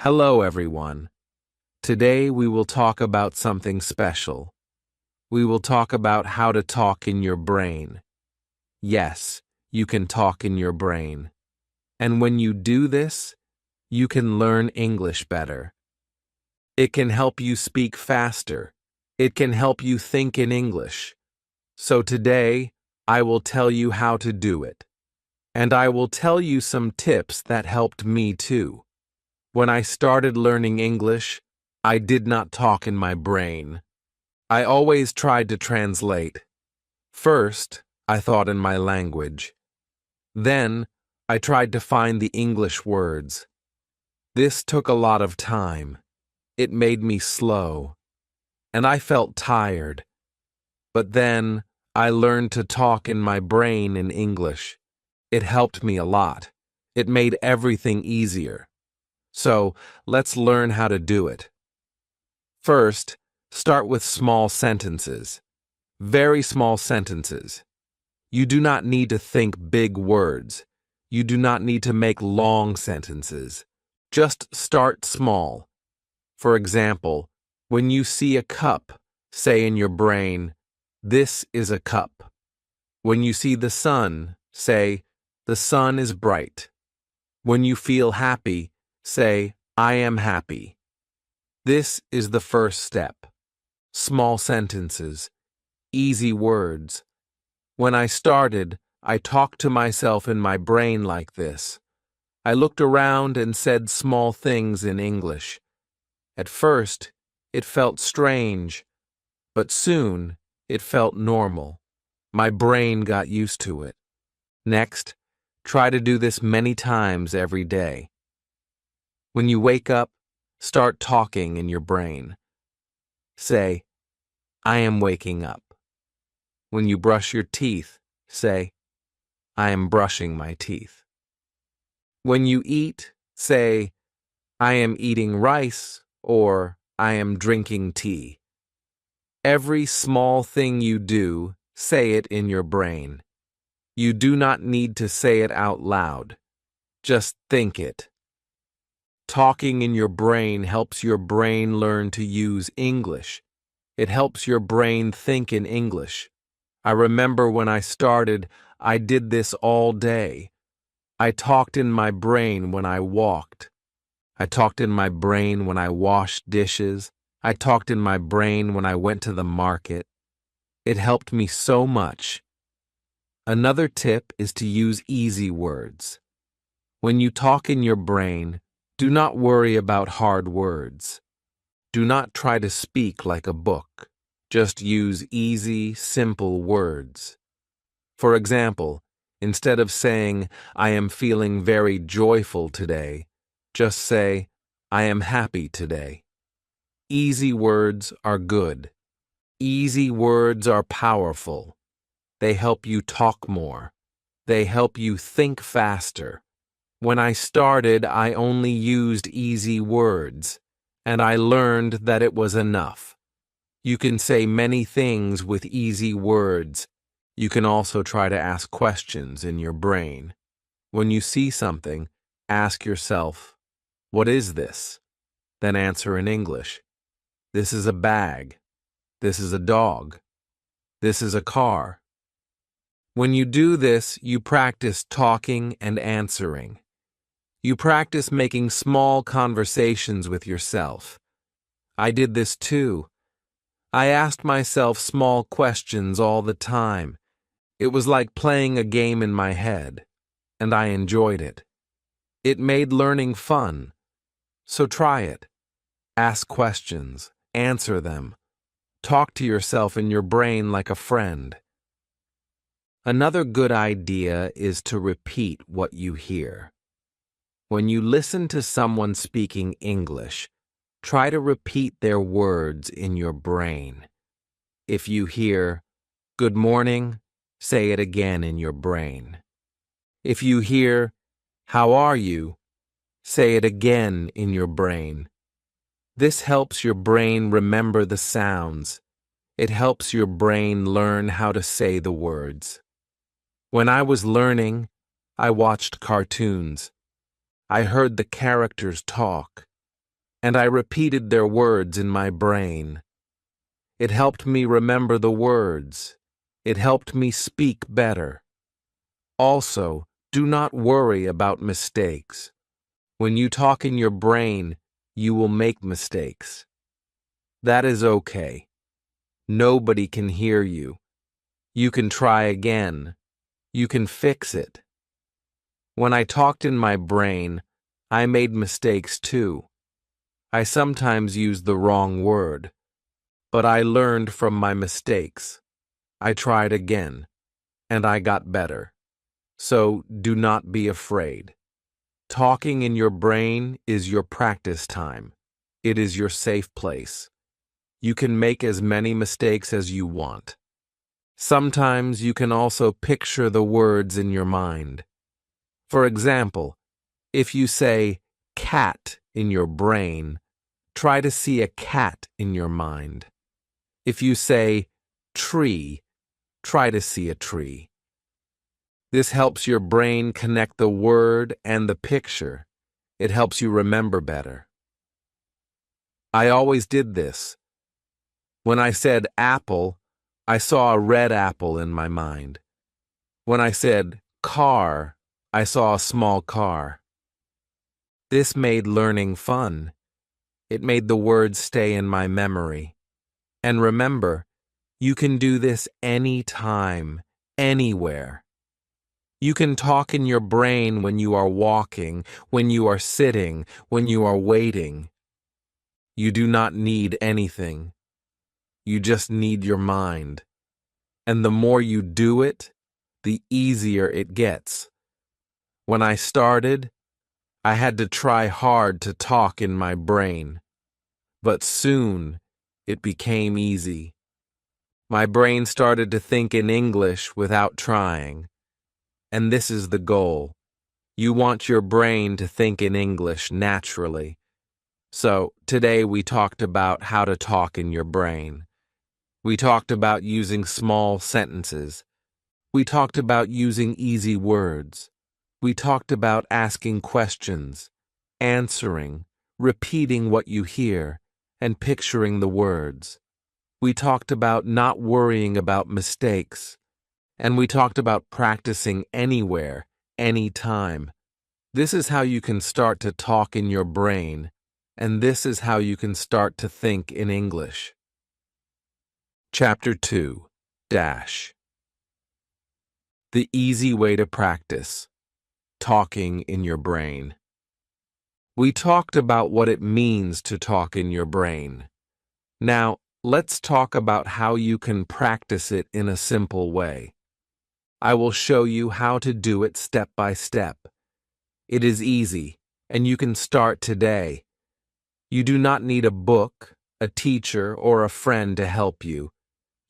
Hello, everyone. Today we will talk about something special. We will talk about how to talk in your brain. Yes, you can talk in your brain. And when you do this, you can learn English better. It can help you speak faster. It can help you think in English. So today, I will tell you how to do it. And I will tell you some tips that helped me too. When I started learning English, I did not talk in my brain. I always tried to translate. First, I thought in my language. Then, I tried to find the English words. This took a lot of time. It made me slow. And I felt tired. But then, I learned to talk in my brain in English. It helped me a lot. It made everything easier. So, let's learn how to do it. First, start with small sentences. Very small sentences. You do not need to think big words. You do not need to make long sentences. Just start small. For example, when you see a cup, say in your brain, "This is a cup." When you see the sun, say, "The sun is bright." When you feel happy, say, "I am happy." This is the first step. Small sentences. Easy words. When I started, I talked to myself in my brain like this. I looked around and said small things in English. At first, it felt strange, but soon it felt normal. My brain got used to it. Next, try to do this many times every day. When you wake up, start talking in your brain. Say, "I am waking up." When you brush your teeth, say, "I am brushing my teeth." When you eat, say, "I am eating rice," or "I am drinking tea." Every small thing you do, say it in your brain. You do not need to say it out loud. Just think it. Talking in your brain helps your brain learn to use English. It helps your brain think in English. I remember when I started, I did this all day. I talked in my brain when I walked. I talked in my brain when I washed dishes. I talked in my brain when I went to the market. It helped me so much. Another tip is to use easy words. When you talk in your brain, do not worry about hard words. Do not try to speak like a book. Just use easy, simple words. For example, instead of saying, "I am feeling very joyful today," just say, "I am happy today." Easy words are good. Easy words are powerful. They help you talk more. They help you think faster. When I started, I only used easy words, and I learned that it was enough. You can say many things with easy words. You can also try to ask questions in your brain. When you see something, ask yourself, "What is this?" Then answer in English. "This is a bag." "This is a dog." "This is a car." When you do this, you practice talking and answering. You practice making small conversations with yourself. I did this too. I asked myself small questions all the time. It was like playing a game in my head, and I enjoyed it. It made learning fun. So try it. Ask questions, answer them. Talk to yourself in your brain like a friend. Another good idea is to repeat what you hear. When you listen to someone speaking English, try to repeat their words in your brain. If you hear, "Good morning," say it again in your brain. If you hear, "How are you?" say it again in your brain. This helps your brain remember the sounds. It helps your brain learn how to say the words. When I was learning, I watched cartoons. I heard the characters talk. and I repeated their words in my brain. It helped me remember the words. It helped me speak better. Also, do not worry about mistakes. When you talk in your brain, you will make mistakes. That is okay. Nobody can hear you. You can try again. You can fix it. When I talked in my brain, I made mistakes too. I sometimes used the wrong word, but I learned from my mistakes. I tried again, and I got better. So do not be afraid. Talking in your brain is your practice time. It is your safe place. You can make as many mistakes as you want. Sometimes you can also picture the words in your mind. For example, if you say cat in your brain, try to see a cat in your mind. If you say tree, try to see a tree. This helps your brain connect the word and the picture. It helps you remember better. I always did this. When I said apple, I saw a red apple in my mind. When I said car, I saw a small car. This made learning fun. It made the words stay in my memory. And remember, you can do this anytime, anywhere. You can talk in your brain when you are walking, when you are sitting, when you are waiting. You do not need anything. You just need your mind. And the more you do it, the easier it gets. When I started, I had to try hard to talk in my brain. But soon, it became easy. My brain started to think in English without trying. And this is the goal. You want your brain to think in English naturally. So, today we talked about how to talk in your brain. We talked about using small sentences. We talked about using easy words. We talked about asking questions, answering, repeating what you hear, and picturing the words. We talked about not worrying about mistakes. And we talked about practicing anywhere, anytime. This is how you can start to talk in your brain, and this is how you can start to think in English. Chapter 2 Dash The easy way to practice. Talking in your brain. We talked about what it means to talk in your brain. Now, let's talk about how you can practice it in a simple way. I will show you how to do it step by step. It is easy, and you can start today. You do not need a book, a teacher, or a friend to help you.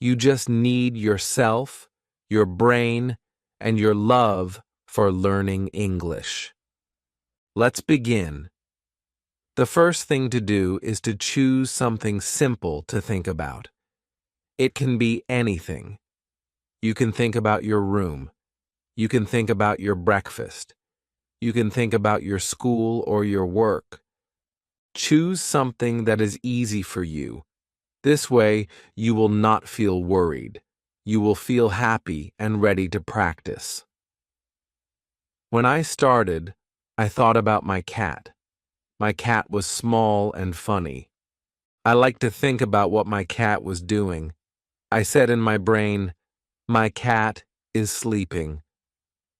You just need yourself, your brain, and your love for learning English. Let's begin. The first thing to do is to choose something simple to think about. It can be anything. You can think about your room. You can think about your breakfast. You can think about your school or your work. Choose something that is easy for you. This way, you will not feel worried. You will feel happy and ready to practice. When I started, I thought about my cat. My cat was small and funny. I liked to think about what my cat was doing. I said in my brain, my cat is sleeping.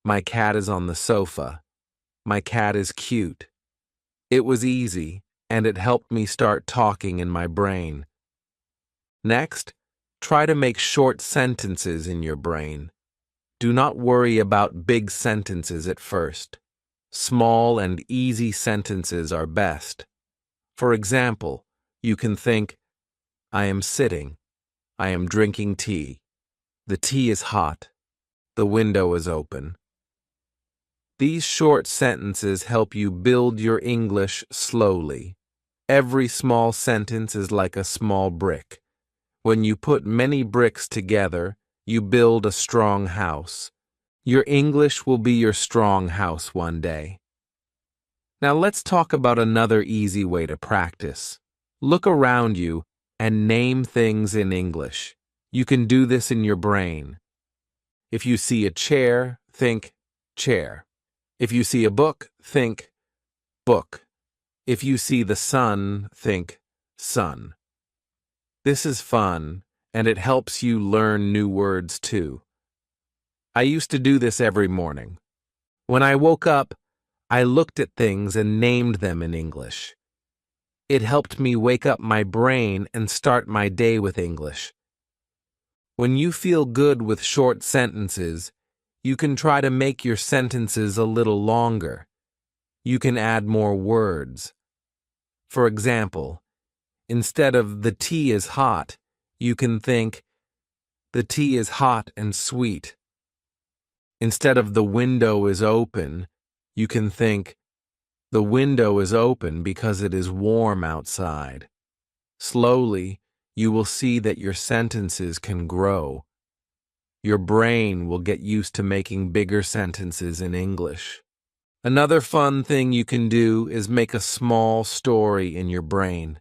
My cat is on the sofa. My cat is cute. It was easy, and it helped me start talking in my brain. Next, try to make short sentences in your brain. Do not worry about big sentences at first. Small and easy sentences are best. For example, you can think, I am sitting. I am drinking tea. The tea is hot. The window is open. These short sentences help you build your English slowly. Every small sentence is like a small brick. When you put many bricks together, you build a strong house. Your English will be your strong house one day. Now let's talk about another easy way to practice. Look around you and name things in English. You can do this in your brain. If you see a chair, think chair. If you see a book, think book. If you see the sun, think sun. This is fun, and it helps you learn new words too. I used to do this every morning. When I woke up, I looked at things and named them in English. It helped me wake up my brain and start my day with English. When you feel good with short sentences, you can try to make your sentences a little longer. You can add more words. For example, instead of the tea is hot, you can think, the tea is hot and sweet. Instead of the window is open, you can think, the window is open because it is warm outside. Slowly, you will see that your sentences can grow. Your brain will get used to making bigger sentences in English. Another fun thing you can do is make a small story in your brain.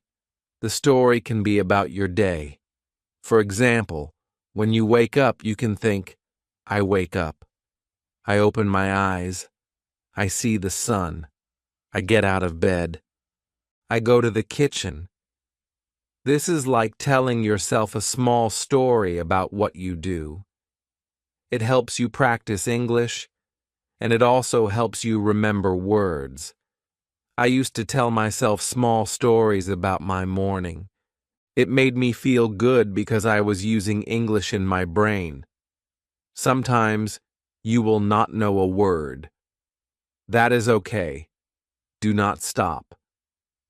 The story can be about your day. For example, when you wake up, you can think, I wake up. I open my eyes. I see the sun. I get out of bed. I go to the kitchen. This is like telling yourself a small story about what you do. It helps you practice English, and it also helps you remember words. I used to tell myself small stories about my morning. It made me feel good because I was using English in my brain. Sometimes you will not know a word. That is okay. Do not stop.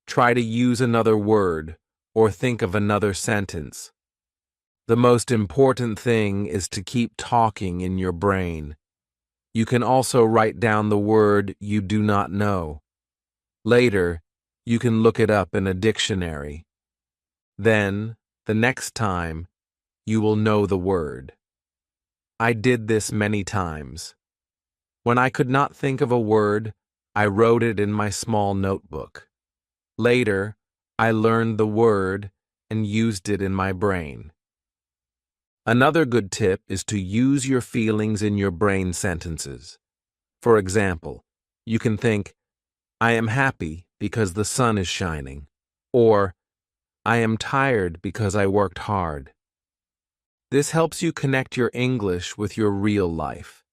Try to use another word or think of another sentence. The most important thing is to keep talking in your brain. You can also write down the word you do not know. Later, you can look it up in a dictionary. Then, the next time, you will know the word. I did this many times. When I could not think of a word, I wrote it in my small notebook. Later, I learned the word and used it in my brain. Another good tip is to use your feelings in your brain sentences. For example, you can think, I am happy because the sun is shining, or I am tired because I worked hard. This helps you connect your English with your real life.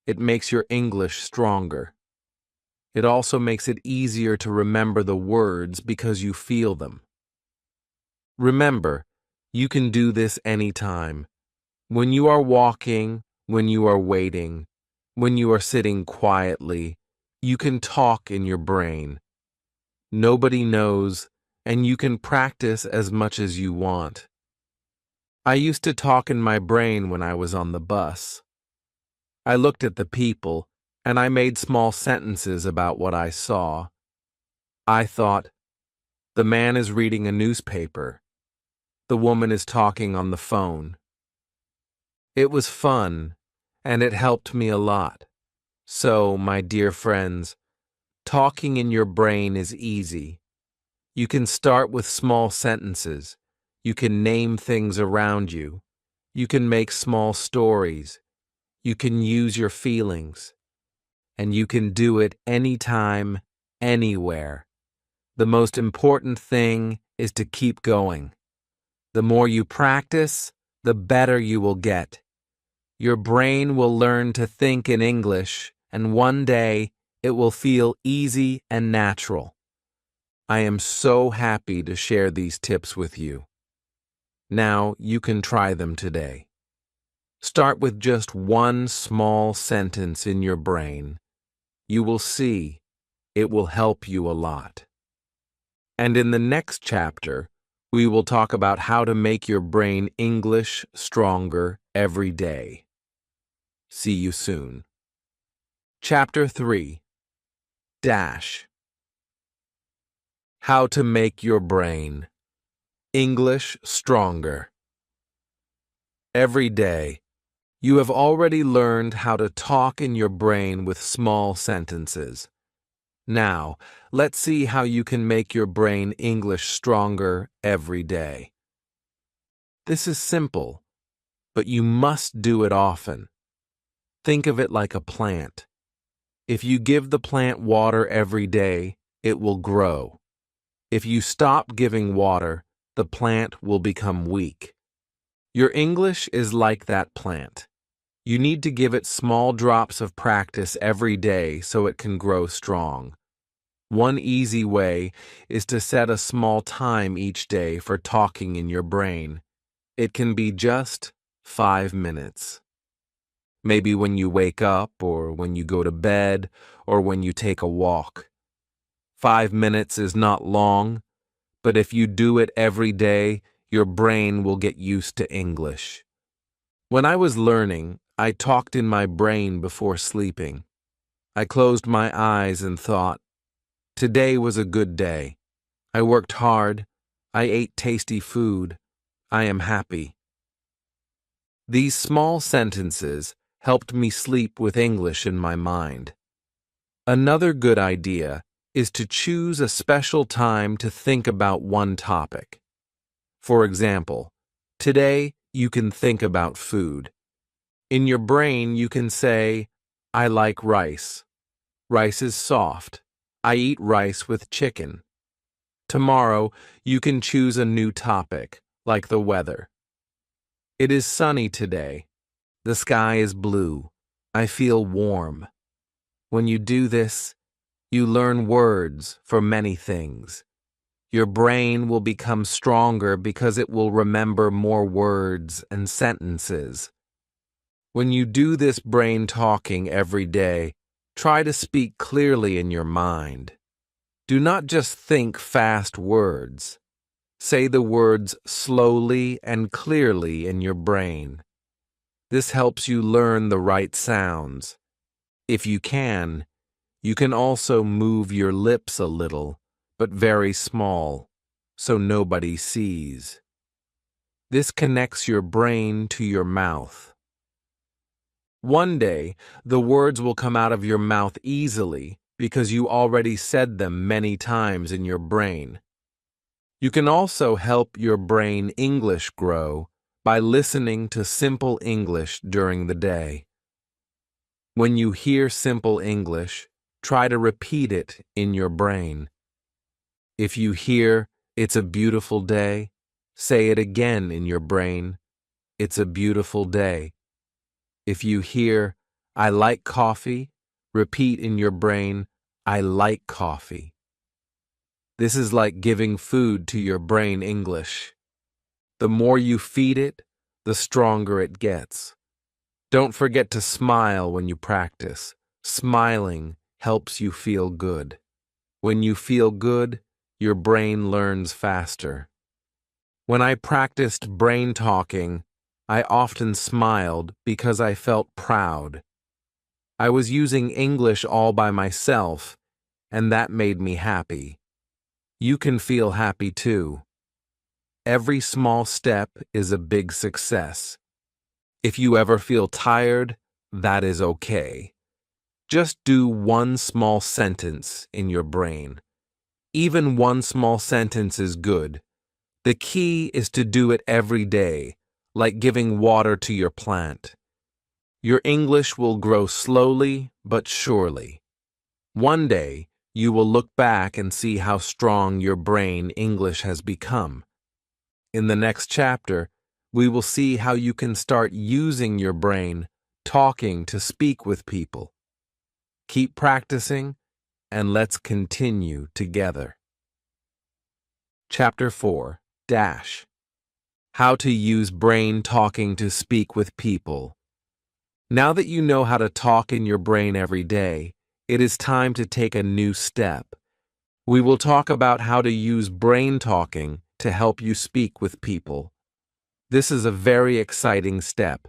It makes your English stronger. It also makes it easier to remember the words because you feel them. Remember, you can do this anytime. When you are walking, when you are waiting, when you are sitting quietly, you can talk in your brain. Nobody knows, and you can practice as much as you want. I used to talk in my brain when I was on the bus. I looked at the people, and I made small sentences about what I saw. I thought, the man is reading a newspaper. The woman is talking on the phone. It was fun, and it helped me a lot. So, my dear friends, talking in your brain is easy. You can start with small sentences. You can name things around you. You can make small stories. You can use your feelings. And you can do it anytime, anywhere. The most important thing is to keep going. The more you practice, the better you will get. Your brain will learn to think in English, and one day it will feel easy and natural. I am so happy to share these tips with you. Now you can try them today. Start with just one small sentence in your brain. You will see it will help you a lot. And in the next chapter, we will talk about how to make your brain English stronger every day. See you soon. Chapter 3. Dash. How to make your brain English stronger. Every day, you have already learned how to talk in your brain with small sentences. Now, let's see how you can make your brain English stronger every day. This is simple, but you must do it often. Think of it like a plant. If you give the plant water every day, it will grow. If you stop giving water, the plant will become weak. Your English is like that plant. You need to give it small drops of practice every day so it can grow strong. One easy way is to set a small time each day for talking in your brain. It can be just 5 minutes. Maybe when you wake up, or when you go to bed, or when you take a walk. 5 minutes is not long, but if you do it every day, your brain will get used to English. When I was learning, I talked in my brain before sleeping. I closed my eyes and thought, "Today was a good day. I worked hard. I ate tasty food. I am happy." These small sentences helped me sleep with English in my mind. Another good idea is to choose a special time to think about one topic. For example, today you can think about food. In your brain you can say, "I like rice. Rice is soft. I eat rice with chicken." Tomorrow you can choose a new topic, like the weather. "It is sunny today. The sky is blue. I feel warm." When you do this, you learn words for many things. Your brain will become stronger because it will remember more words and sentences. When you do this brain talking every day, try to speak clearly in your mind. Do not just think fast words. Say the words slowly and clearly in your brain. This helps you learn the right sounds. If you can also move your lips a little, but very small, so nobody sees. This connects your brain to your mouth. One day, the words will come out of your mouth easily because you already said them many times in your brain. You can also help your brain English grow by listening to simple English during the day. When you hear simple English, try to repeat it in your brain. If you hear, "It's a beautiful day," say it again in your brain, "It's a beautiful day." If you hear, "I like coffee," repeat in your brain, "I like coffee." This is like giving food to your brain English. The more you feed it, the stronger it gets. Don't forget to smile when you practice. Smiling helps you feel good. When you feel good, your brain learns faster. When I practiced brain talking, I often smiled because I felt proud. I was using English all by myself, and that made me happy. You can feel happy too. Every small step is a big success. If you ever feel tired, that is okay. Just do one small sentence in your brain. Even one small sentence is good. The key is to do it every day, like giving water to your plant. Your English will grow slowly but surely. One day, you will look back and see how strong your brain English has become. In the next chapter, we will see how you can start using your brain talking to speak with people. Keep practicing, and let's continue together. Chapter 4. Dash. How to use brain talking to speak with people. Now that you know how to talk in your brain every day, it is time to take a new step. We will talk about how to use brain talking to help you speak with people. This is a very exciting step.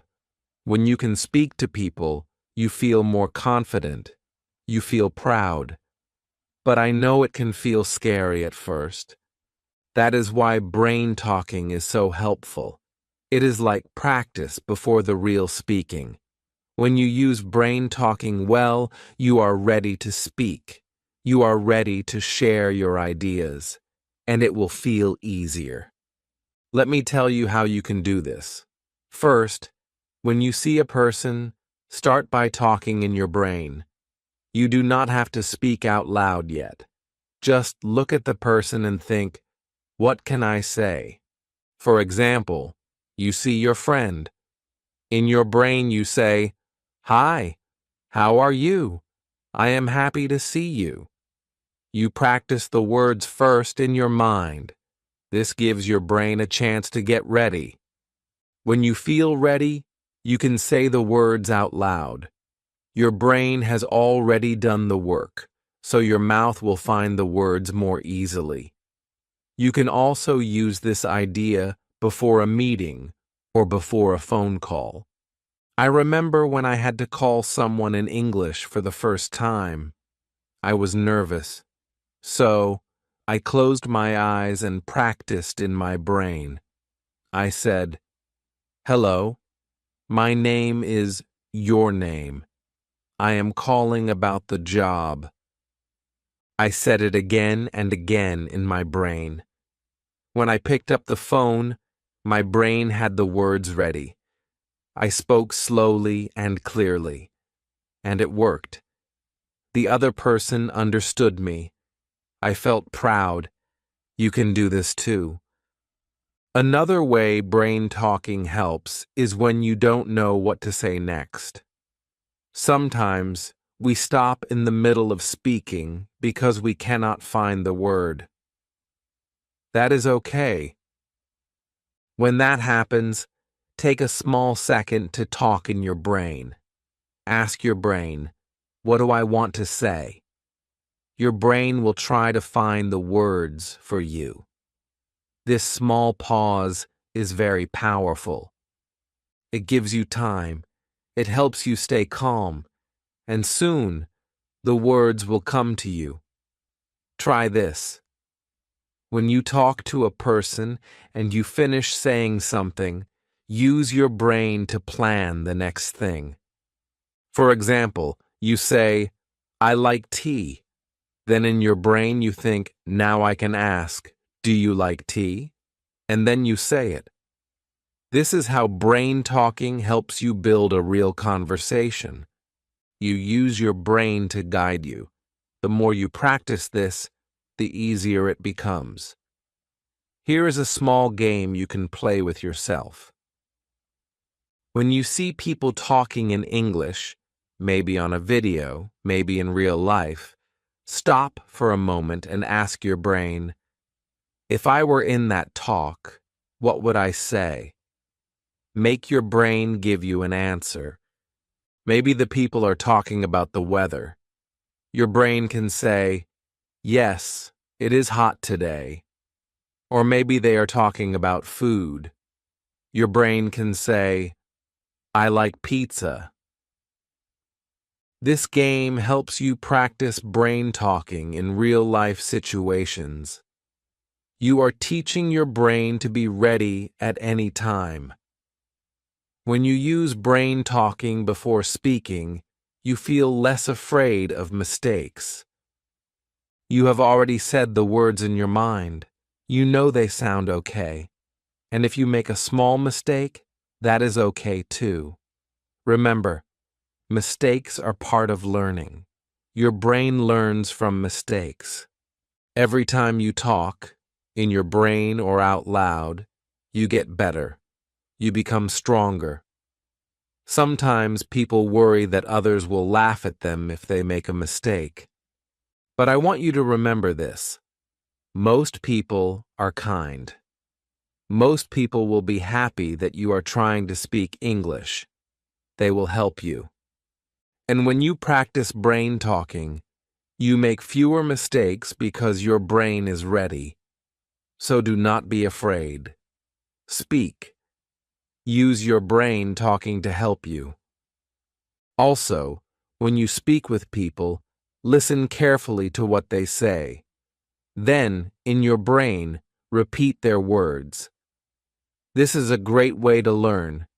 When you can speak to people, you feel more confident. You feel proud. But I know it can feel scary at first. That is why brain talking is so helpful. It is like practice before the real speaking. When you use brain talking well, you are ready to speak. You are ready to share your ideas, and it will feel easier. Let me tell you how you can do this. First, when you see a person, start by talking in your brain. You do not have to speak out loud yet. Just look at the person and think, what can I say? For example, you see your friend. In your brain you say, "Hi, how are you? I am happy to see you." You practice the words first in your mind. This gives your brain a chance to get ready. When you feel ready, you can say the words out loud. Your brain has already done the work, so your mouth will find the words more easily. You can also use this idea before a meeting or before a phone call. I remember when I had to call someone in English for the first time. I was nervous, so I closed my eyes and practiced in my brain. I said, "Hello, my name is your name. I am calling about the job." I said it again and again in my brain. When I picked up the phone, my brain had the words ready. I spoke slowly and clearly, and it worked. The other person understood me. I felt proud. You can do this too. Another way brain talking helps is when you don't know what to say next. Sometimes we stop in the middle of speaking because we cannot find the word. That is okay. When that happens, take a small second to talk in your brain. Ask your brain, what do I want to say? Your brain will try to find the words for you. This small pause is very powerful. It gives you time. It helps you stay calm. And soon, the words will come to you. Try this. When you talk to a person and you finish saying something, use your brain to plan the next thing. For example, you say, "I like tea." Then in your brain you think, "Now I can ask, do you like tea?" And then you say it. This is how brain talking helps you build a real conversation. You use your brain to guide you. The more you practice this, the easier it becomes. Here is a small game you can play with yourself. When you see people talking in English, maybe on a video, maybe in real life, stop for a moment and ask your brain, if I were in that talk, what would I say? Make your brain give you an answer. Maybe the people are talking about the weather. Your brain can say, "Yes, it is hot today." Or maybe they are talking about food. Your brain can say, "I like pizza." This game helps you practice brain talking in real-life situations. You are teaching your brain to be ready at any time. When you use brain talking before speaking, you feel less afraid of mistakes. You have already said the words in your mind. You know they sound okay. And if you make a small mistake, that is okay too. Remember, mistakes are part of learning. Your brain learns from mistakes. Every time you talk, in your brain or out loud, you get better. You become stronger. Sometimes people worry that others will laugh at them if they make a mistake. But I want you to remember this. Most people are kind. Most people will be happy that you are trying to speak English. They will help you. And when you practice brain talking, you make fewer mistakes because your brain is ready. So do not be afraid. Speak. Use your brain talking to help you. Also, when you speak with people, listen carefully to what they say. Then, in your brain, repeat their words. This is a great way to learn.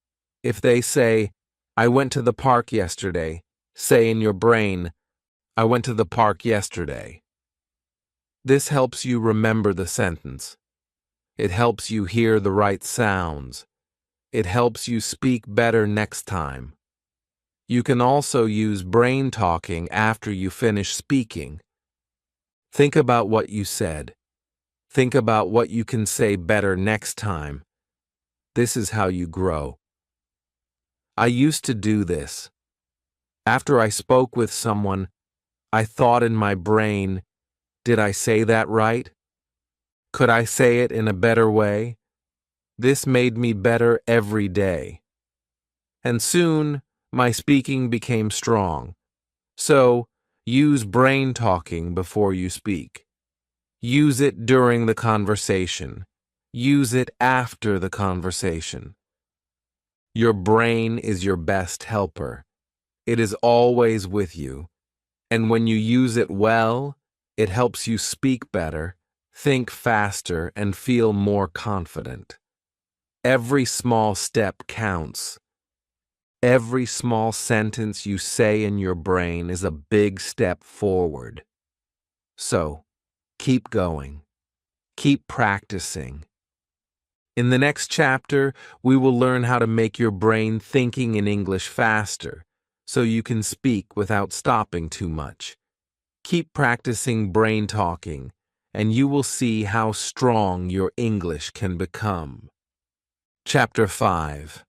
If they say, "I went to the park yesterday," say in your brain, I went to the park yesterday. This helps you remember the sentence. It helps you hear the right sounds. It helps you speak better next time. You can also use brain talking after you finish speaking. Think about what you said. Think about what you can say better next time. This is how you grow. I used to do this. After I spoke with someone, I thought in my brain, did I say that right? Could I say it in a better way? This made me better every day. And soon, my speaking became strong. So, use brain talking before you speak. Use it during the conversation. Use it after the conversation. Your brain is your best helper. It is always with you. And when you use it well, it helps you speak better, think faster, and feel more confident. Every small step counts. Every small sentence you say in your brain is a big step forward. So, keep going. Keep practicing. In the next chapter, we will learn how to make your brain thinking in English faster, so you can speak without stopping too much. Keep practicing brain talking, and you will see how strong your English can become. Chapter 5.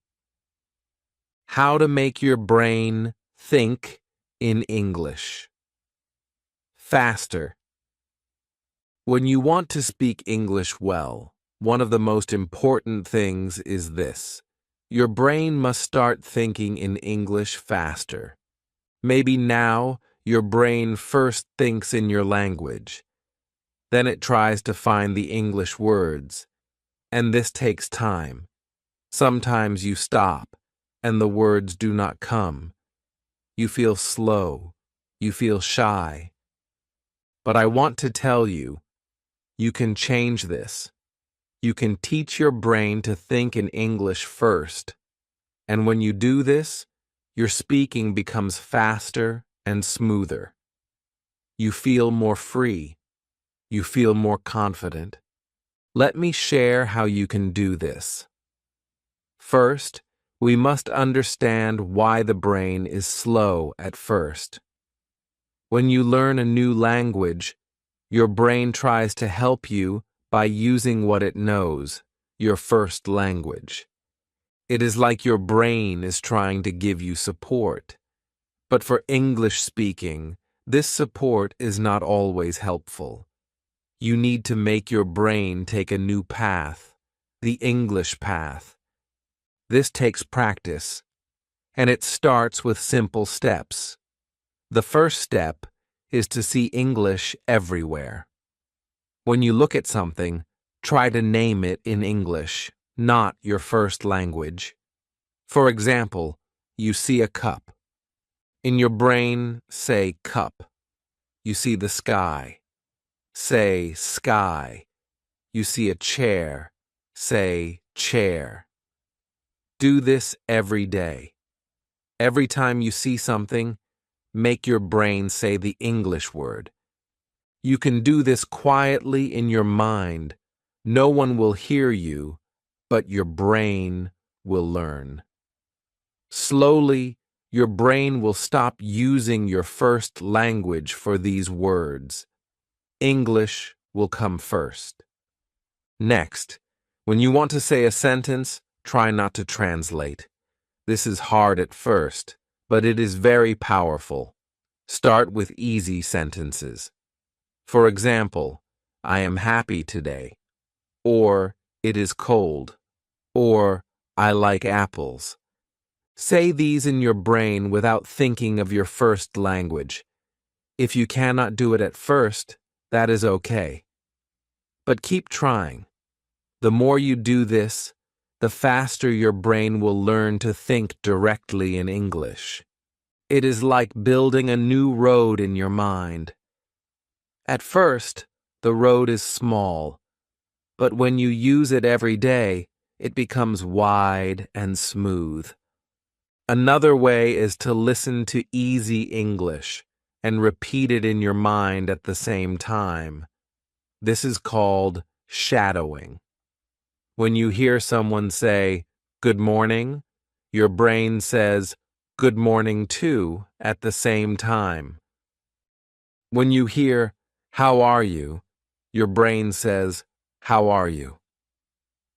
How to make your brain think in English. Faster. When you want to speak English well, one of the most important things is this. Your brain must start thinking in English faster. Maybe now your brain first thinks in your language. Then it tries to find the English words. And this takes time. Sometimes you stop, and the words do not come. You feel slow. You feel shy. But I want to tell you, you can change this. You can teach your brain to think in English first. And when you do this, your speaking becomes faster and smoother. You feel more free. You feel more confident. Let me share how you can do this. First, we must understand why the brain is slow at first. When you learn a new language, your brain tries to help you by using what it knows, your first language. It is like your brain is trying to give you support. But for English speaking, this support is not always helpful. You need to make your brain take a new path, the English path. This takes practice, and it starts with simple steps. The first step is to see English everywhere. When you look at something, try to name it in English, not your first language. For example, you see a cup. In your brain, say cup. You see the sky. Say sky. You see a chair. Say chair. Do this every day. Every time you see something, make your brain say the English word. You can do this quietly in your mind. No one will hear you, but your brain will learn. Slowly, your brain will stop using your first language for these words. English will come first. Next, when you want to say a sentence, try not to translate. This is hard at first, but it is very powerful. Start with easy sentences. For example, I am happy today, or it is cold, or I like apples. Say these in your brain without thinking of your first language. If you cannot do it at first, that is okay. But keep trying. The more you do this, the faster your brain will learn to think directly in English. It is like building a new road in your mind. At first, the road is small, but when you use it every day, it becomes wide and smooth. Another way is to listen to easy English. and repeat it in your mind at the same time. This is called shadowing. When you hear someone say, "Good morning," your brain says, "Good morning too," at the same time. When you hear, "How are you?" your brain says, "How are you?"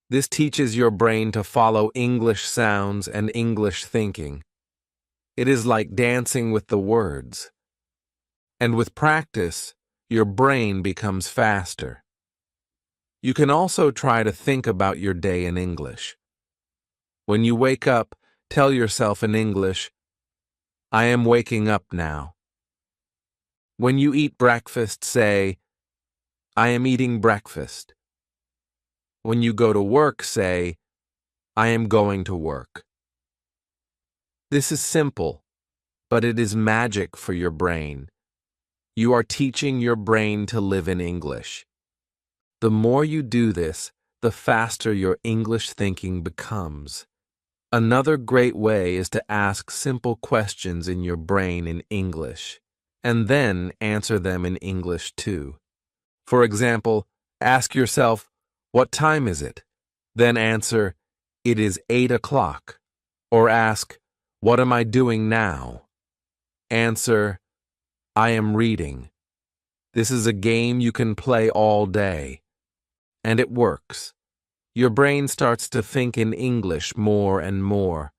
This teaches your brain to follow English sounds and English thinking. It is like dancing with the words. And with practice, your brain becomes faster. You can also try to think about your day in English. When you wake up, tell yourself in English, "I am waking up now." When you eat breakfast, say, "I am eating breakfast." When you go to work, say, "I am going to work." This is simple, but it is magic for your brain. You are teaching your brain to live in English. The more you do this, the faster your English thinking becomes. Another great way is to ask simple questions in your brain in English, and then answer them in English too. For example, ask yourself, "What time is it?" Then answer, "It is 8 o'clock." Or ask, "What am I doing now?" Answer, "I am reading." This is a game you can play all day. And it works. Your brain starts to think in English more and more.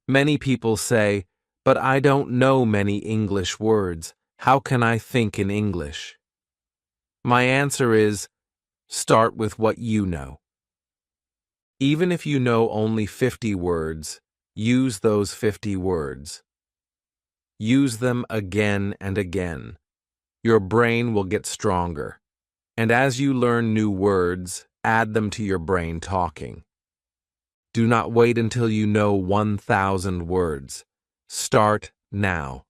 Many people say, "But I don't know many English words. How can I think in English?" My answer is, start with what you know. Even if you know only 50 words, use those 50 words. Use them again and again. Your brain will get stronger. And as you learn new words, add them to your brain talking. Do not wait until you know 1,000 words. Start now.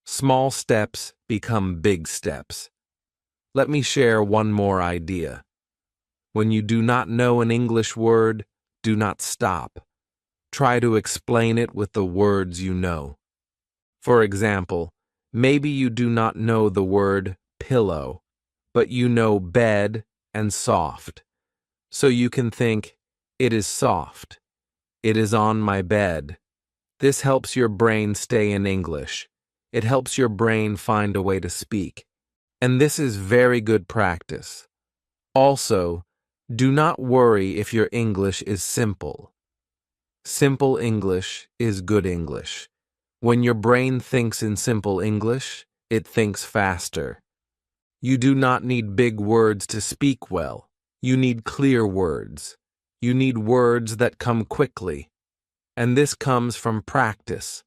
Small steps become big steps. Let me share one more idea. When you do not know an English word, do not stop. Try to explain it with the words you know. For example, maybe you do not know the word pillow, but you know bed and soft. So you can think, "It is soft. It is on my bed." This helps your brain stay in English. It helps your brain find a way to speak. And this is very good practice. Also, do not worry if your English is simple. Simple English is good English. When your brain thinks in simple English, it thinks faster. You do not need big words to speak well. You need clear words. You need words that come quickly. And this comes from practice.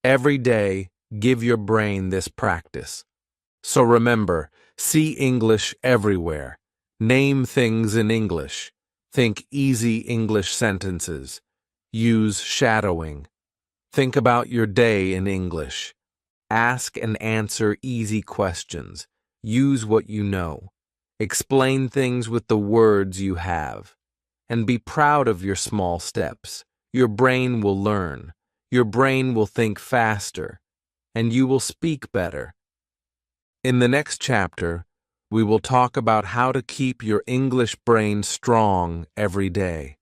Every day, give your brain this practice. So remember, see English everywhere. Name things in English. Think easy English sentences. Use shadowing. Think about your day in English. Ask and answer easy questions. Use what you know. Explain things with the words you have. And be proud of your small steps. Your brain will learn. Your brain will think faster. And you will speak better. In the next chapter, we will talk about how to keep your English brain strong every day.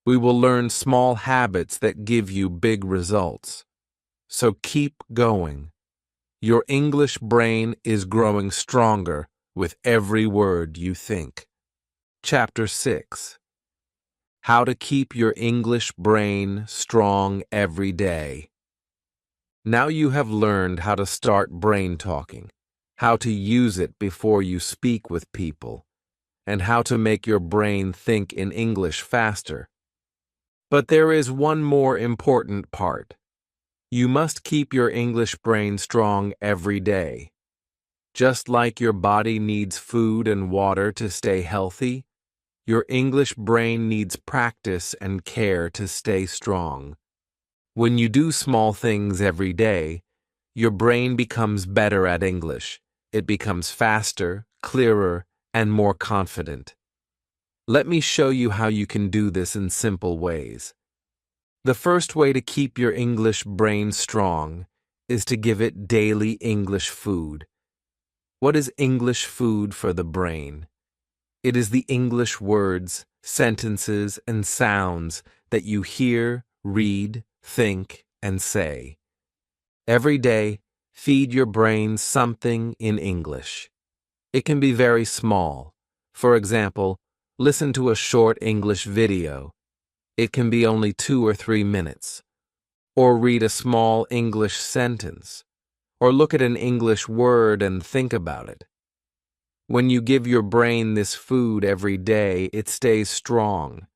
We will learn small habits that give you big results. So keep going. Your English brain is growing stronger with every word you think. Chapter 6. How to keep your English brain strong every day. Now you have learned how to start brain talking, how to use it before you speak with people, and how to make your brain think in English faster. But there is one more important part. You must keep your English brain strong every day. Just like your body needs food and water to stay healthy, your English brain needs practice and care to stay strong. When you do small things every day, your brain becomes better at English. It becomes faster, clearer, and more confident. Let me show you how you can do this in simple ways. The first way to keep your English brain strong is to give it daily English food. What is English food for the brain? It is the English words, sentences, and sounds that you hear, read, think, and say. Every day, feed your brain something in English. It can be very small. For example, listen to a short English video. It can be only 2 or 3 minutes. Or read a small English sentence. Or look at an English word and think about it. When you give your brain this food every day, it stays strong.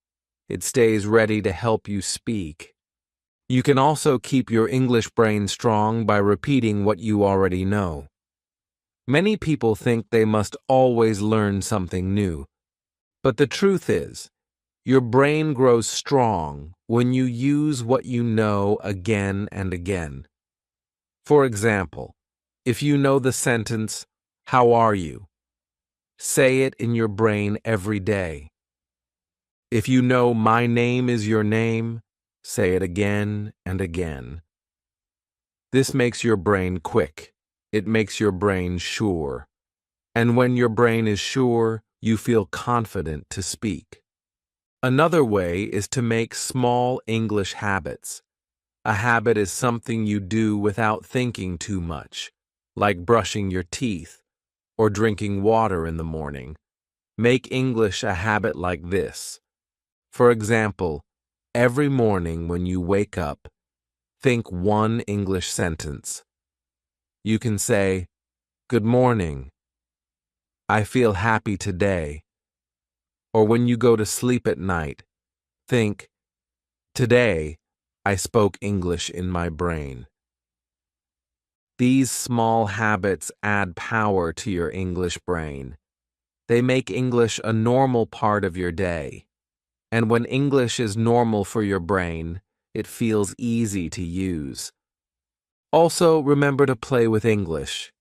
It stays ready to help you speak. You can also keep your English brain strong by repeating what you already know. Many people think they must always learn something new. But the truth is, your brain grows strong when you use what you know again and again. For example, if you know the sentence, "How are you?" say it in your brain every day. If you know "My name is your name," say it again and again. This makes your brain quick. It makes your brain sure. And when your brain is sure, you feel confident to speak. Another way is to make small English habits. A habit is something you do without thinking too much, like brushing your teeth or drinking water in the morning. Make English a habit like this. For example, every morning when you wake up, think one English sentence. You can say, "Good morning," "I feel happy today," or when you go to sleep at night, think, "Today, I spoke English in my brain." These small habits add power to your English brain. They make English a normal part of your day. And when English is normal for your brain, it feels easy to use. Also, remember to play with English.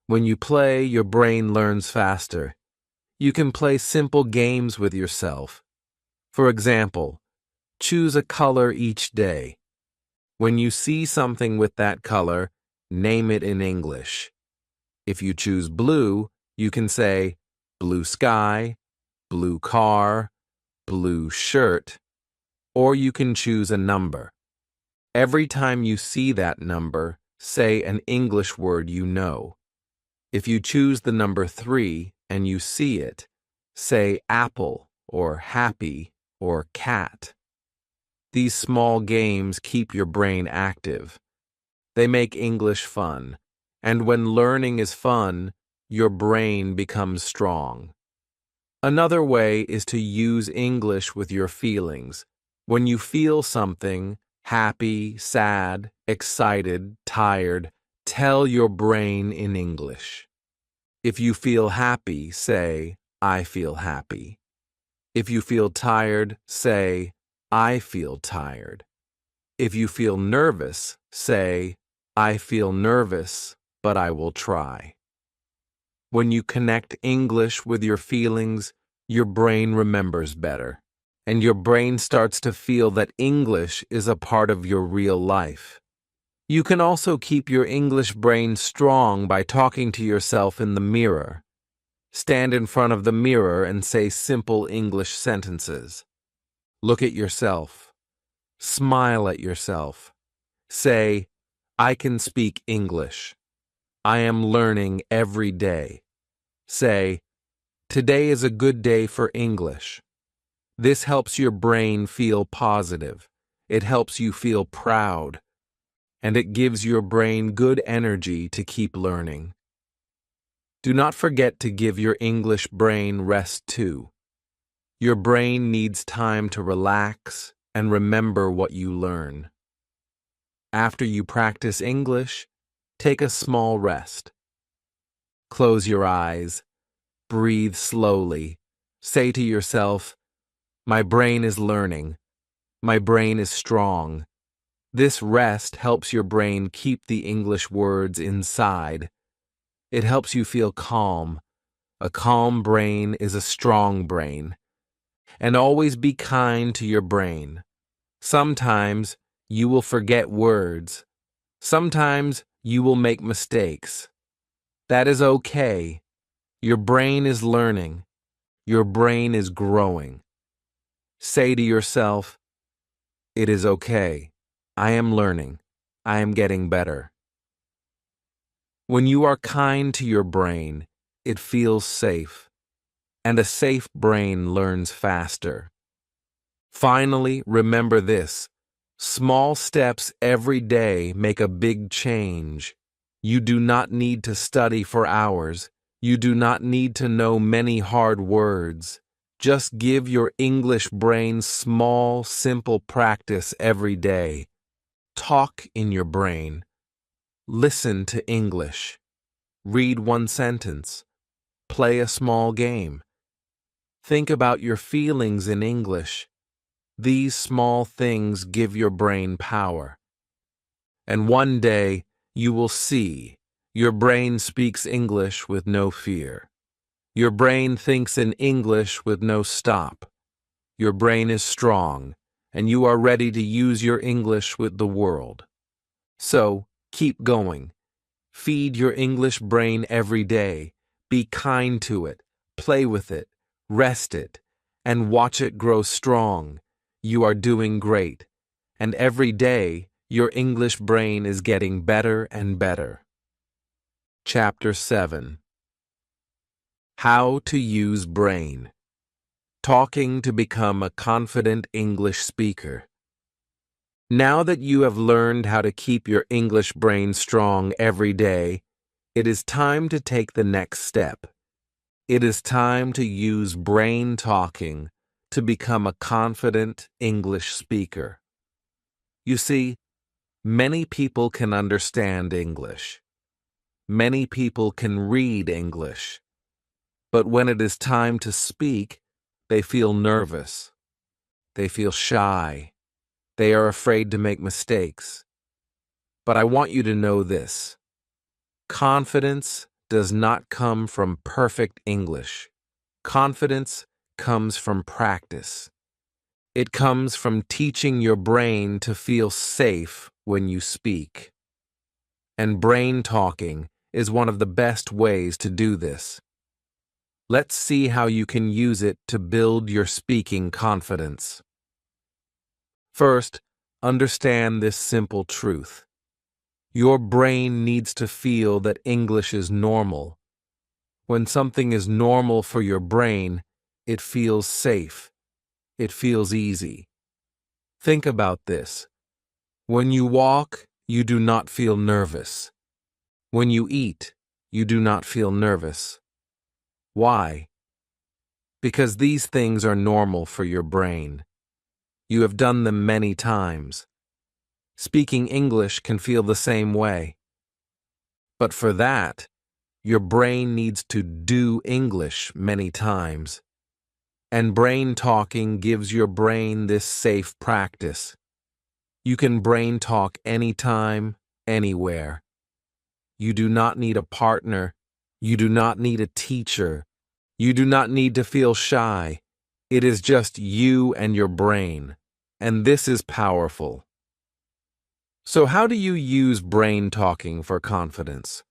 When you play, your brain learns faster. You can play simple games with yourself. For example, choose a color each day. When you see something with that color, name it in English. If you choose blue, you can say blue sky, blue car, blue shirt, or you can choose a number. Every time you see that number, say an English word you know. If you choose the number 3 and you see it, say apple or happy or cat. These small games keep your brain active. They make English fun, and when learning is fun, your brain becomes strong. Another way is to use English with your feelings. When you feel something, happy, sad, excited, tired, tell your brain in English. If you feel happy, say, "I feel happy." If you feel tired, say, "I feel tired." If you feel nervous, say, "I feel nervous, but I will try." When you connect English with your feelings, your brain remembers better, and your brain starts to feel that English is a part of your real life. You can also keep your English brain strong by talking to yourself in the mirror. Stand in front of the mirror and say simple English sentences. Look at yourself. Smile at yourself. Say, "I can speak English. I am learning every day." Say, "Today is a good day for English." This helps your brain feel positive. It helps you feel proud. And it gives your brain good energy to keep learning. Do not forget to give your English brain rest too. Your brain needs time to relax and remember what you learn. After you practice English, take a small rest. Close your eyes. Breathe slowly. Say to yourself, "My brain is learning. My brain is strong." This rest helps your brain keep the English words inside. It helps you feel calm. A calm brain is a strong brain. And always be kind to your brain. Sometimes you will forget words. Sometimes You will make mistakes. That is okay. Your brain is learning. Your brain is growing. Say to yourself, it is okay. I am learning. I am getting better. When you are kind to your brain, it feels safe, and a safe brain learns faster. Finally, remember this. Small steps every day make a big change. You do not need to study for hours. You do not need to know many hard words. Just give your English brain small, simple practice every day. Talk in your brain. Listen to English. Read one sentence. Play a small game. Think about your feelings in English. These small things give your brain power. And one day, you will see your brain speaks English with no fear. Your brain thinks in English with no stop. Your brain is strong, and you are ready to use your English with the world. So, keep going. Feed your English brain every day. Be kind to it. Play with it. Rest it. And watch it grow strong. You are doing great. And every day, your English brain is getting better and better. Chapter 7. How to use brain. Talking to become a confident English speaker. Now that you have learned how to keep your English brain strong every day, it is time to take the next step. It is time to use brain talking to become a confident English speaker. You see, many people can understand English. Many people can read English. But when it is time to speak, they feel nervous. They feel shy. They are afraid to make mistakes. But I want you to know this. Confidence does not come from perfect English. Confidence comes from practice. It comes from teaching your brain to feel safe when you speak. And brain talking is one of the best ways to do this. Let's see how you can use it to build your speaking confidence. First, understand this simple truth. Your brain needs to feel that English is normal. When something is normal for your brain, it feels safe. It feels easy. Think about this. When you walk, you do not feel nervous. When you eat, you do not feel nervous. Why? Because these things are normal for your brain. You have done them many times. Speaking English can feel the same way. But for that, your brain needs to do English many times. And brain talking gives your brain this safe practice. You can brain talk anytime, anywhere. You do not need a partner. You do not need a teacher. You do not need to feel shy. It is just you and your brain. And this is powerful. So how do you use brain talking for confidence?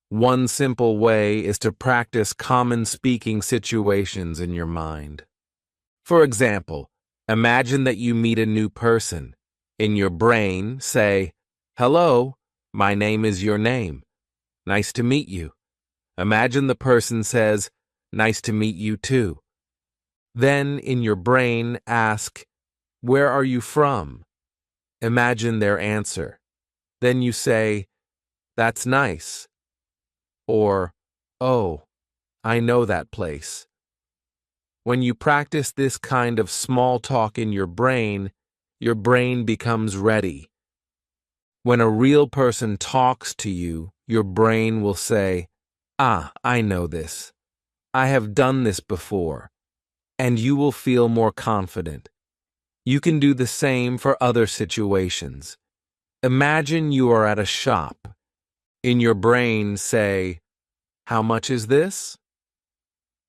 One simple way is to practice common speaking situations in your mind. For example, imagine that you meet a new person. In your brain, say, "Hello, my name is your name. Nice to meet you." Imagine the person says, "Nice to meet you too." Then, in your brain, ask, "Where are you from?" Imagine their answer. Then you say, "That's nice." Or, "Oh, I know that place." When you practice this kind of small talk in your brain becomes ready. When a real person talks to you, your brain will say, "Ah, I know this. I have done this before." And you will feel more confident. You can do the same for other situations. Imagine you are at a shop. In your brain, say, "How much is this?"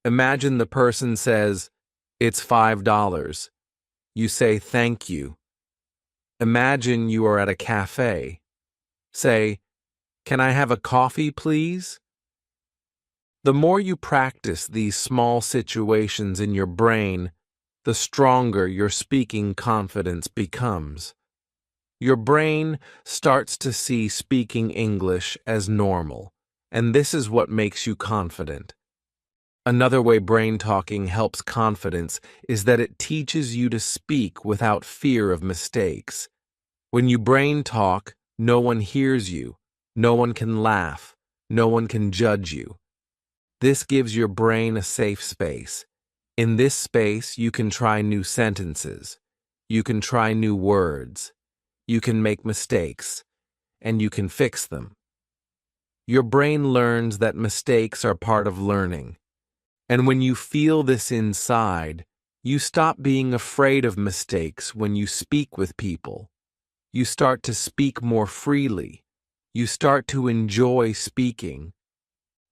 Imagine the person says, "It's $5. You say, "Thank you." Imagine you are at a cafe. Say, Can I have a coffee, please? The more you practice these small situations in your brain, the stronger your speaking confidence becomes. Your brain starts to see speaking English as normal, and this is what makes you confident. Another way brain talking helps confidence is that it teaches you to speak without fear of mistakes. When you brain talk, no one hears you, no one can laugh, no one can judge you. This gives your brain a safe space. In this space, you can try new sentences, you can try new words, you can make mistakes, and you can fix them. Your brain learns that mistakes are part of learning. And when you feel this inside, you stop being afraid of mistakes when you speak with people. You start to speak more freely. You start to enjoy speaking.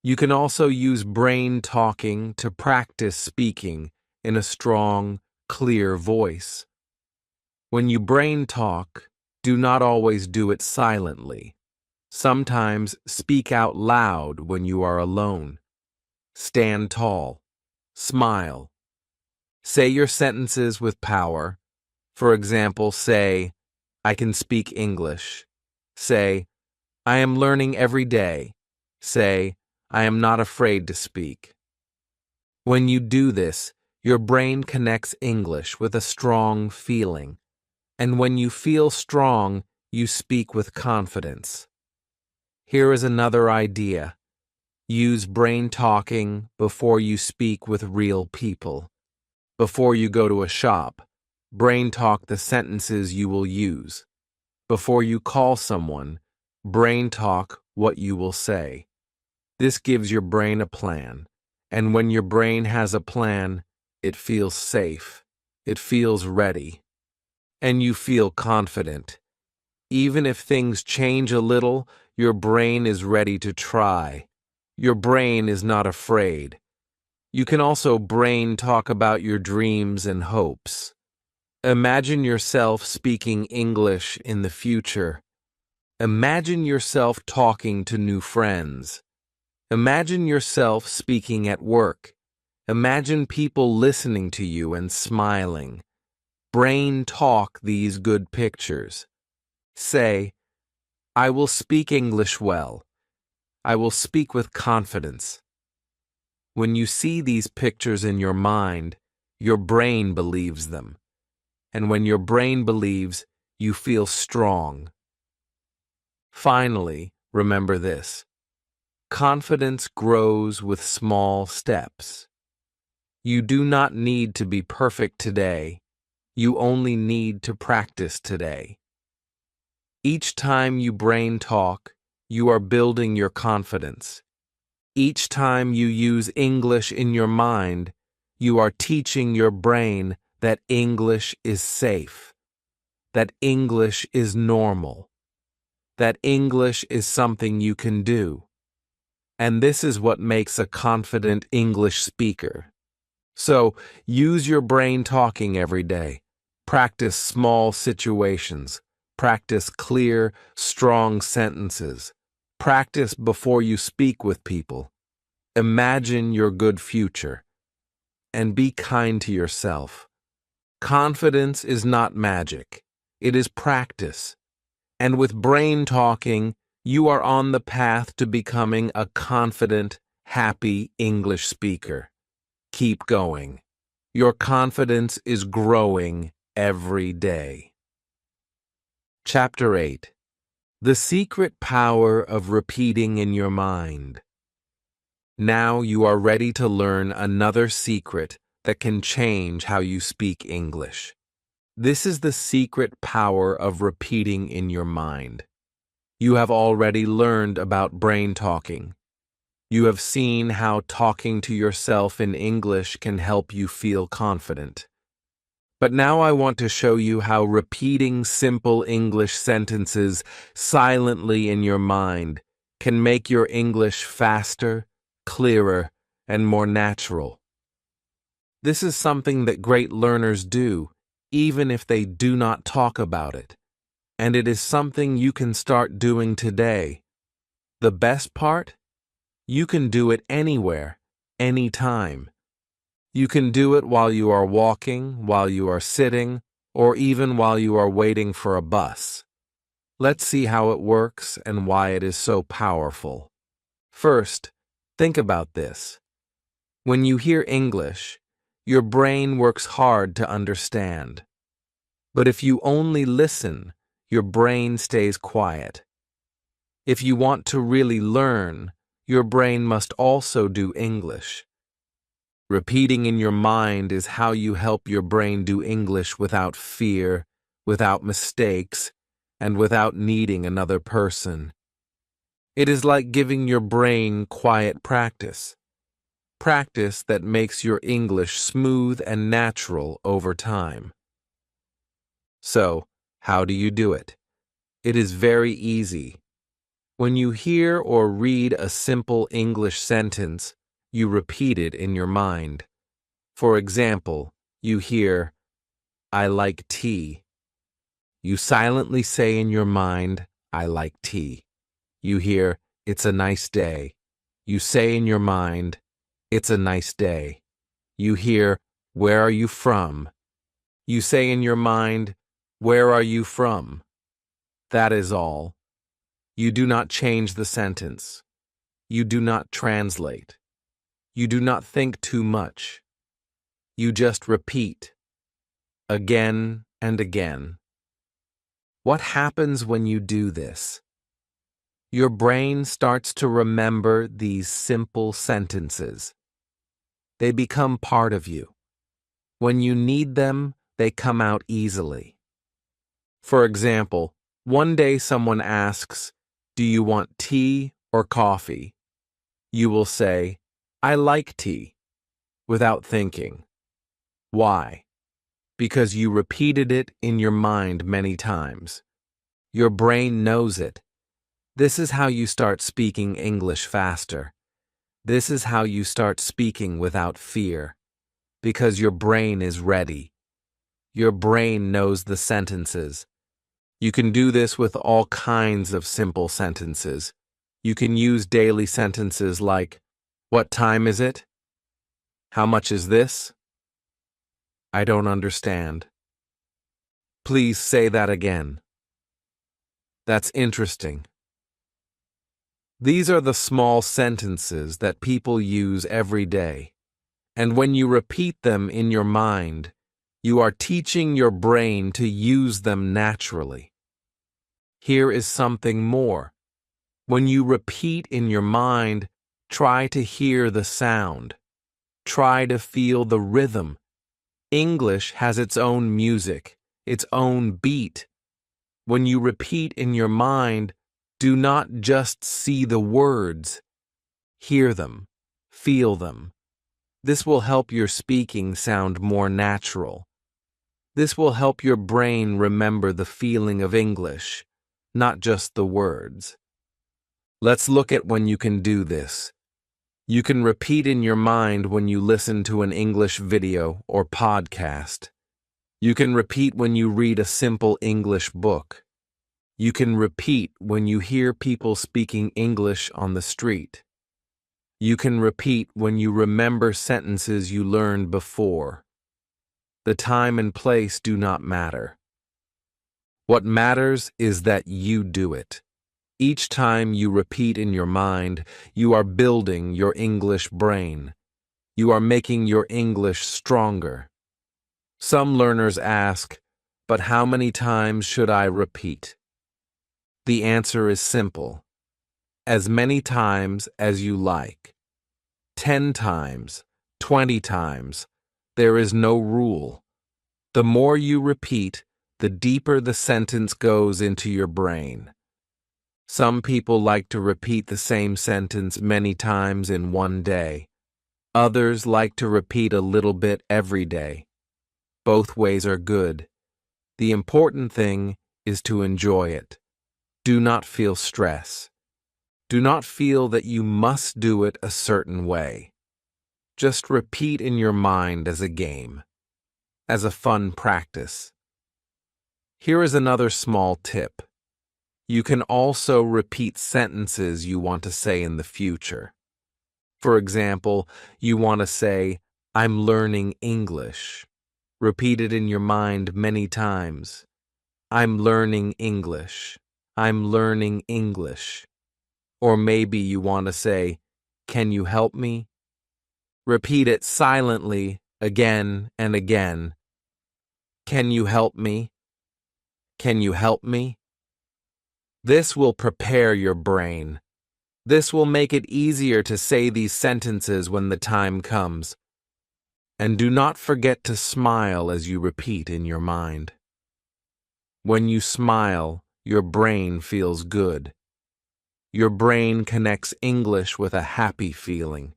You can also use brain talking to practice speaking in a strong, clear voice. When you brain talk, do not always do it silently. Sometimes speak out loud when you are alone. Stand tall. Smile. Say your sentences with power. For example, say, I can speak English. Say, I am learning every day. Say, I am not afraid to speak. When you do this, your brain connects English with a strong feeling. And when you feel strong, you speak with confidence. Here is another idea. Use brain talking before you speak with real people. Before you go to a shop, brain talk the sentences you will use. Before you call someone, brain talk what you will say. This gives your brain a plan, and when your brain has a plan, it feels safe, it feels ready, and you feel confident. Even if things change a little, your brain is ready to try. Your brain is not afraid. You can also brain talk about your dreams and hopes. Imagine yourself speaking English in the future. Imagine yourself talking to new friends. Imagine yourself speaking at work. Imagine people listening to you and smiling. Brain talk these good pictures. Say, I will speak English well. I will speak with confidence. When you see these pictures in your mind, your brain believes them. And when your brain believes, you feel strong. Finally, remember this. Confidence grows with small steps. You do not need to be perfect today. You only need to practice today. Each time you brain talk, you are building your confidence. Each time you use English in your mind, you are teaching your brain that English is safe, that English is normal, that English is something you can do. And this is what makes a confident English speaker. So, use your brain talking every day. Practice small situations. Practice clear, strong sentences. Practice before you speak with people. Imagine your good future. And be kind to yourself. Confidence is not magic. It is practice. And with brain talking, you are on the path to becoming a confident, happy English speaker. Keep going. Your confidence is growing every day. Chapter 8. The Secret Power of Repeating in Your Mind. Now you are ready to learn another secret that can change how you speak English. This is the secret power of repeating in your mind. You have already learned about brain talking. You have seen how talking to yourself in English can help you feel confident. But now I want to show you how repeating simple English sentences silently in your mind can make your English faster, clearer, and more natural. This is something that great learners do, even if they do not talk about it. And it is something you can start doing today. The best part? You can do it anywhere, anytime. You can do it while you are walking, while you are sitting, or even while you are waiting for a bus. Let's see how it works and why it is so powerful. First, think about this. When you hear English, your brain works hard to understand. But if you only listen, your brain stays quiet. If you want to really learn, your brain must also do English. Repeating in your mind is how you help your brain do English without fear, without mistakes, and without needing another person. It is like giving your brain quiet practice. Practice that makes your English smooth and natural over time. So, how do you do it? It is very easy. When you hear or read a simple English sentence, you repeat it in your mind. For example, you hear, "I like tea." You silently say in your mind, "I like tea." You hear, "It's a nice day." You say in your mind, "It's a nice day." You hear, "Where are you from?" You say in your mind, "Where are you from?" That is all. You do not change the sentence. You do not translate. You do not think too much. You just repeat, again and again. What happens when you do this? Your brain starts to remember these simple sentences. They become part of you. When you need them, they come out easily. For example, one day someone asks, "Do you want tea or coffee?" You will say, "I like tea," without thinking. Why? Because you repeated it in your mind many times. Your brain knows it. This is how you start speaking English faster. This is how you start speaking without fear. Because your brain is ready. Your brain knows the sentences. You can do this with all kinds of simple sentences. You can use daily sentences like, "What time is it? How much is this? I don't understand. Please say that again. That's interesting." These are the small sentences that people use every day. And when you repeat them in your mind, you are teaching your brain to use them naturally. Here is something more. When you repeat in your mind, try to hear the sound. Try to feel the rhythm. English has its own music, its own beat. When you repeat in your mind, do not just see the words. Hear them, feel them. This will help your speaking sound more natural. This will help your brain remember the feeling of English, not just the words. Let's look at when you can do this. You can repeat in your mind when you listen to an English video or podcast. You can repeat when you read a simple English book. You can repeat when you hear people speaking English on the street. You can repeat when you remember sentences you learned before. The time and place do not matter. What matters is that you do it. Each time you repeat in your mind, you are building your English brain. You are making your English stronger. Some learners ask, "But how many times should I repeat?" The answer is simple. As many times as you like. 10 times, 20 times. There is no rule. The more you repeat, the deeper the sentence goes into your brain. Some people like to repeat the same sentence many times in one day. Others like to repeat a little bit every day. Both ways are good. The important thing is to enjoy it. Do not feel stress. Do not feel that you must do it a certain way. Just repeat in your mind as a game, as a fun practice. Here is another small tip. You can also repeat sentences you want to say in the future. For example, you want to say, I'm learning English. Repeat it in your mind many times. I'm learning English. I'm learning English. Or maybe you want to say, can you help me? Repeat it silently again and again. Can you help me? Can you help me? This will prepare your brain. This will make it easier to say these sentences when the time comes. And do not forget to smile as you repeat in your mind. When you smile, your brain feels good. Your brain connects English with a happy feeling.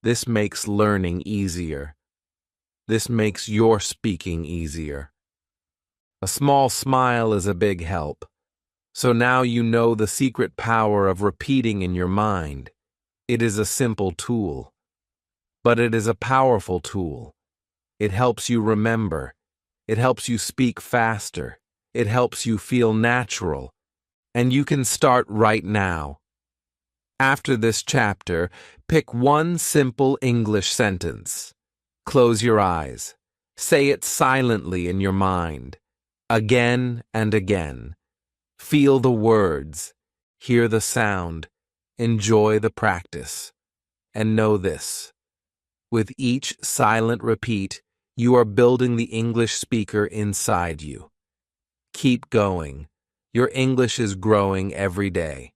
This makes learning easier. This makes your speaking easier. A small smile is a big help. So now you know the secret power of repeating in your mind. It is a simple tool, but it is a powerful tool. It helps you remember. It helps you speak faster. It helps you feel natural. And you can start right now. After this chapter, pick one simple English sentence. Close your eyes. Say it silently in your mind, again and again. Feel the words, hear the sound, enjoy the practice. And know this: with each silent repeat, you are building the English speaker inside you. Keep going. Your English is growing every day.